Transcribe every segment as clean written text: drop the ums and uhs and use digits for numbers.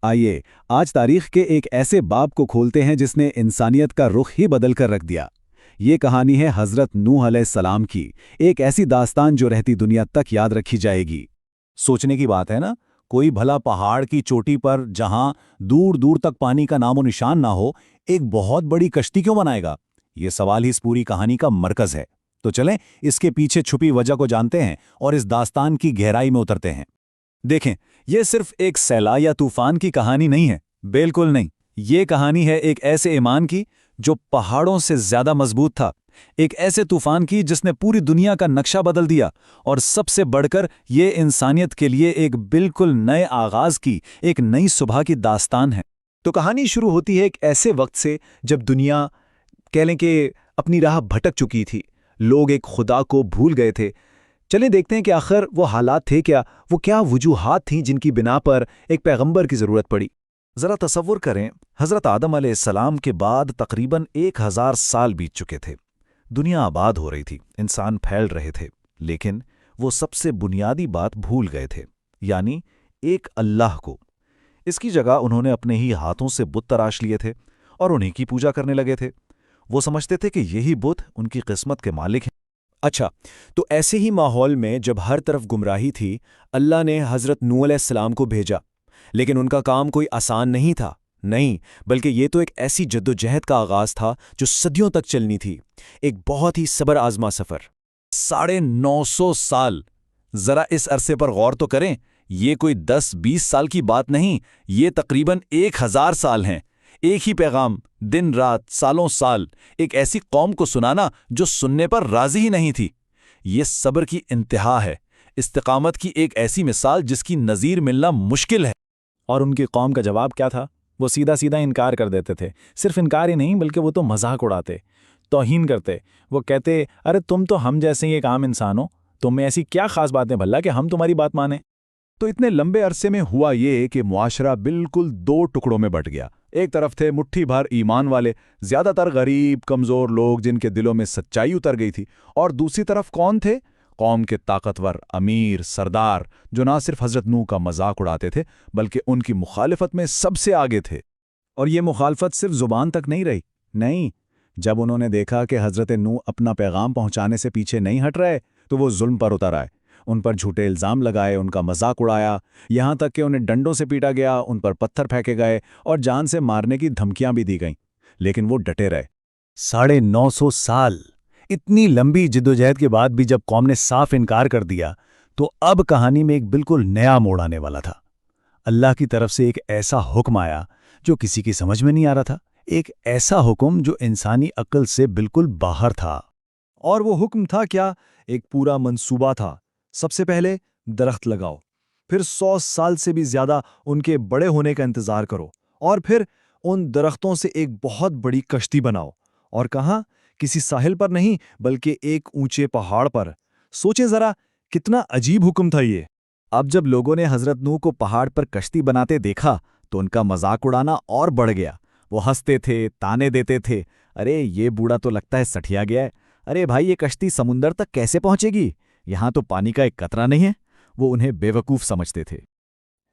آئیے آج تاریخ کے ایک ایسے باب کو کھولتے ہیں جس نے انسانیت کا رخ ہی بدل کر رکھ دیا۔ یہ کہانی ہے حضرت نوح علیہ السلام کی، ایک ایسی داستان جو رہتی دنیا تک یاد رکھی جائے گی۔ سوچنے کی بات ہے نا، کوئی بھلا پہاڑ کی چوٹی پر جہاں دور دور تک پانی کا نام و نشان نہ ہو، ایک بہت بڑی کشتی کیوں بنائے گا؟ یہ سوال ہی اس پوری کہانی کا مرکز ہے۔ تو چلیں اس کے پیچھے چھپی وجہ کو جانتے ہیں اور اس داستان کی گہرائی میں اترتے ہیں۔ دیکھیں، یہ صرف ایک سیلاب یا طوفان کی کہانی نہیں ہے، بالکل نہیں۔ یہ کہانی ہے ایک ایسے ایمان کی جو پہاڑوں سے زیادہ مضبوط تھا، ایک ایسے طوفان کی جس نے پوری دنیا کا نقشہ بدل دیا، اور سب سے بڑھ کر یہ انسانیت کے لیے ایک بالکل نئے آغاز کی، ایک نئی صبح کی داستان ہے۔ تو کہانی شروع ہوتی ہے ایک ایسے وقت سے جب دنیا کہہ لیں کہ اپنی راہ بھٹک چکی تھی، لوگ ایک خدا کو بھول گئے تھے۔ چلیں دیکھتے ہیں کہ آخر وہ حالات تھے کیا، وہ کیا وجوہات تھیں جن کی بنا پر ایک پیغمبر کی ضرورت پڑی۔ ذرا تصور کریں، حضرت آدم علیہ السلام کے بعد تقریباً 1000 سال بیت چکے تھے۔ دنیا آباد ہو رہی تھی، انسان پھیل رہے تھے، لیکن وہ سب سے بنیادی بات بھول گئے تھے، یعنی ایک اللہ کو۔ اس کی جگہ انہوں نے اپنے ہی ہاتھوں سے بت تراش لیے تھے اور انہیں کی پوجا کرنے لگے تھے۔ وہ سمجھتے تھے کہ یہی بت ان کی قسمت کے مالک ہیں۔ اچھا، تو ایسے ہی ماحول میں جب ہر طرف گمراہی تھی، اللہ نے حضرت نوح علیہ السلام کو بھیجا، لیکن ان کا کام کوئی آسان نہیں تھا، نہیں، بلکہ یہ تو ایک ایسی جدوجہد کا آغاز تھا جو صدیوں تک چلنی تھی، ایک بہت ہی صبر آزما سفر۔ 950 سال! ذرا اس عرصے پر غور تو کریں، یہ کوئی 10-20 سال کی بات نہیں، یہ تقریباً 1000 سال ہیں۔ ایک ہی پیغام، دن رات، سالوں سال، ایک ایسی قوم کو سنانا جو سننے پر راضی ہی نہیں تھی۔ یہ صبر کی انتہا ہے، استقامت کی ایک ایسی مثال جس کی نظیر ملنا مشکل ہے۔ اور ان کی قوم کا جواب کیا تھا؟ وہ سیدھا سیدھا انکار کر دیتے تھے۔ صرف انکار ہی نہیں بلکہ وہ تو مذاق اڑاتے، توہین کرتے۔ وہ کہتے، ارے تم تو ہم جیسے ہی ایک عام انسان ہو، تم میں ایسی کیا خاص باتیں بھلا کہ ہم تمہاری بات مانیں؟ تو اتنے لمبے عرصے میں ہوا یہ کہ معاشرہ بالکل 2 ٹکڑوں میں بٹ گیا۔ ایک طرف تھے مٹھی بھر ایمان والے، زیادہ تر غریب کمزور لوگ جن کے دلوں میں سچائی اتر گئی تھی، اور دوسری طرف کون تھے؟ قوم کے طاقتور امیر سردار جو نہ صرف حضرت نوح کا مذاق اڑاتے تھے بلکہ ان کی مخالفت میں سب سے آگے تھے۔ اور یہ مخالفت صرف زبان تک نہیں رہی، نہیں، جب انہوں نے دیکھا کہ حضرت نوح اپنا پیغام پہنچانے سے پیچھے نہیں ہٹ رہے تو وہ ظلم پر اتر آئے، ان پر جھوٹے الزام لگائے، ان کا مذاق اڑایا، یہاں تک کہ انہیں ڈنڈوں سے پیٹا گیا، ان پر پتھر پھینکے گئے اور جان سے مارنے کی دھمکیاں بھی دی گئیں، لیکن وہ ڈٹے رہے۔ 950 سال! اتنی لمبی جدوجہد کے بعد بھی جب قوم نے صاف انکار کر دیا تو اب کہانی میں ایک بالکل نیا موڑ آنے والا تھا۔ اللہ کی طرف سے ایک ایسا حکم آیا جو کسی کی سمجھ میں نہیں آ رہا تھا، ایک ایسا حکم جو انسانی عقل سے بالکل باہر تھا۔ اور وہ حکم تھا کیا؟ ایک پورا منصوبہ تھا۔ سب سے پہلے درخت لگاؤ، پھر 100 سال سے بھی زیادہ ان کے بڑے ہونے کا انتظار کرو، اور پھر ان درختوں سے ایک بہت بڑی کشتی بناؤ۔ اور کہاں؟ کسی ساحل پر نہیں بلکہ ایک اونچے پہاڑ پر۔ سوچیں ذرا، کتنا عجیب حکم تھا یہ۔ اب جب لوگوں نے حضرت نوح کو پہاڑ پر کشتی بناتے دیکھا تو ان کا مذاق اڑانا اور بڑھ گیا۔ وہ ہنستے تھے، تانے دیتے تھے، ارے یہ بوڑھا تو لگتا ہے سٹھیا گیا ہے، ارے بھائی یہ کشتی سمندر تک کیسے پہنچے گی؟ یہاں تو پانی کا ایک قطرہ نہیں ہے۔ وہ انہیں بے وقوف سمجھتے تھے۔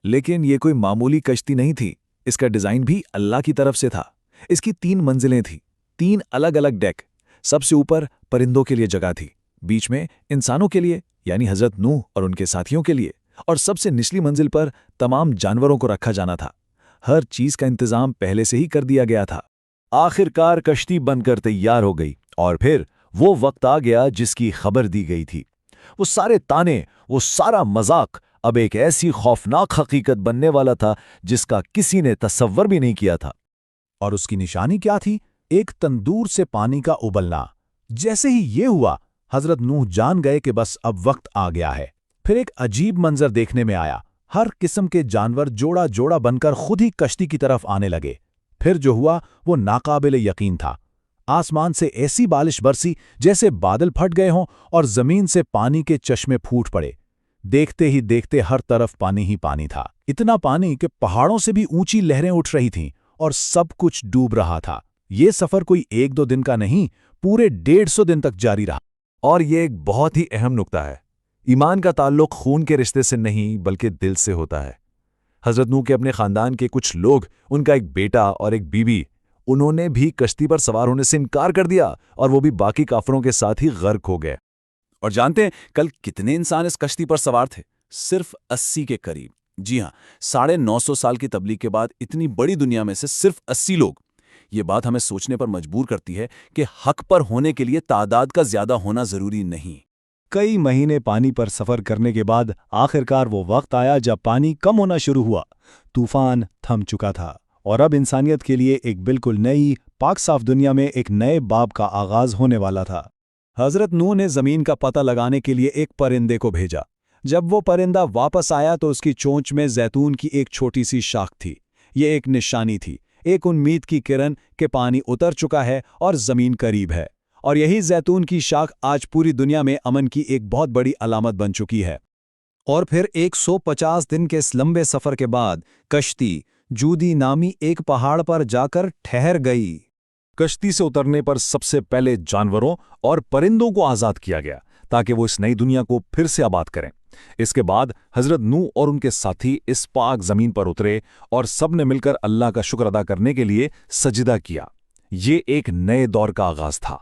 لیکن یہ کوئی معمولی کشتی نہیں تھی، اس کا ڈیزائن بھی اللہ کی طرف سے تھا۔ اس کی 3 منزلیں تھیں، 3 الگ الگ ڈیک۔ سب سے اوپر پرندوں کے لیے جگہ تھی، بیچ میں انسانوں کے لیے یعنی حضرت نوح اور ان کے ساتھیوں کے لیے، اور سب سے نچلی منزل پر تمام جانوروں کو رکھا جانا تھا۔ ہر چیز کا انتظام پہلے سے ہی کر دیا گیا تھا۔ آخر کار کشتی بن کر تیار ہو گئی، اور پھر وہ وقت آ گیا جس کی خبر دی گئی تھی۔ وہ سارے تانے، وہ سارا مذاق اب ایک ایسی خوفناک حقیقت بننے والا تھا جس کا کسی نے تصور بھی نہیں کیا تھا۔ اور اس کی نشانی کیا تھی؟ ایک تندور سے پانی کا ابلنا۔ جیسے ہی یہ ہوا، حضرت نوح جان گئے کہ بس اب وقت آ گیا ہے۔ پھر ایک عجیب منظر دیکھنے میں آیا، ہر قسم کے جانور جوڑا جوڑا بن کر خود ہی کشتی کی طرف آنے لگے۔ پھر جو ہوا وہ ناقابل یقین تھا۔ آسمان سے ایسی بارش برسی جیسے بادل پھٹ گئے ہوں اور زمین سے پانی کے چشمے پھوٹ پڑے۔ دیکھتے ہی دیکھتے ہر طرف پانی ہی پانی تھا، اتنا پانی کہ پہاڑوں سے بھی اونچی لہریں اٹھ رہی تھیں اور سب کچھ ڈوب رہا تھا۔ یہ سفر کوئی 1-2 دن کا نہیں، پورے 150 دن تک جاری رہا۔ اور یہ ایک بہت ہی اہم نقطہ ہے، ایمان کا تعلق خون کے رشتے سے نہیں بلکہ دل سے ہوتا ہے۔ حضرت نوح کے اپنے خاندان کے کچھ لوگ، ان کا ایک بیٹا اور ایک بیوی، انہوں نے بھی کشتی پر سوار ہونے سے انکار کر دیا اور وہ بھی باقی کافروں کے ساتھ ہی غرق ہو گئے۔ اور جانتے ہیں کل کتنے انسان اس کشتی پر سوار تھے؟ صرف 80 کے قریب۔ جی ہاں، 950 سال کی تبلیغ کے بعد اتنی بڑی دنیا میں سے صرف 80 لوگ۔ یہ بات ہمیں سوچنے پر مجبور کرتی ہے کہ حق پر ہونے کے لیے تعداد کا زیادہ ہونا ضروری نہیں۔ کئی مہینے پانی پر سفر کرنے کے بعد آخرکار وہ وقت آیا جب پانی کم ہونا شروع ہوا، طوفان تھم چکا تھا، اور اب انسانیت کے لیے ایک بالکل نئی پاک صاف دنیا میں ایک نئے باب کا آغاز ہونے والا تھا۔ حضرت نوح نے زمین کا پتہ لگانے کے لیے ایک پرندے کو بھیجا۔ جب وہ پرندہ واپس آیا تو اس کی چونچ میں زیتون کی ایک چھوٹی سی شاخ تھی۔ یہ ایک نشانی تھی، ایک امید کی کرن کہ پانی اتر چکا ہے اور زمین قریب ہے، اور یہی زیتون کی شاخ آج پوری دنیا میں امن کی ایک بہت بڑی علامت بن چکی ہے۔ اور پھر 150 دن کے اس لمبے سفر کے بعد کشتی جودی نامی ایک پہاڑ پر جا کر ٹھہر گئی۔ کشتی سے اترنے پر سب سے پہلے جانوروں اور پرندوں کو آزاد کیا گیا تاکہ وہ اس نئی دنیا کو پھر سے آباد کریں۔ اس کے بعد حضرت نوح اور ان کے ساتھی اس پاک زمین پر اترے اور سب نے مل کر اللہ کا شکر ادا کرنے کے لیے سجدہ کیا۔ یہ ایک نئے دور کا آغاز تھا۔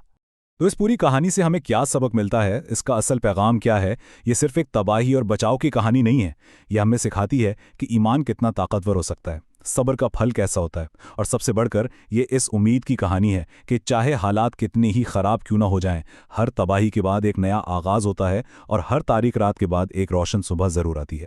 تو اس پوری کہانی سے ہمیں کیا سبق ملتا ہے؟ اس کا اصل پیغام کیا ہے؟ یہ صرف ایک تباہی اور بچاؤ کی کہانی نہیں ہے، یہ ہمیں سکھاتی ہے کہ ایمان کتنا طاقتور ہو سکتا ہے، صبر کا پھل کیسا ہوتا ہے، اور سب سے بڑھ کر یہ اس امید کی کہانی ہے کہ چاہے حالات کتنے ہی خراب کیوں نہ ہو جائیں، ہر تباہی کے بعد ایک نیا آغاز ہوتا ہے اور ہر تاریک رات کے بعد ایک روشن صبح ضرور آتی ہے۔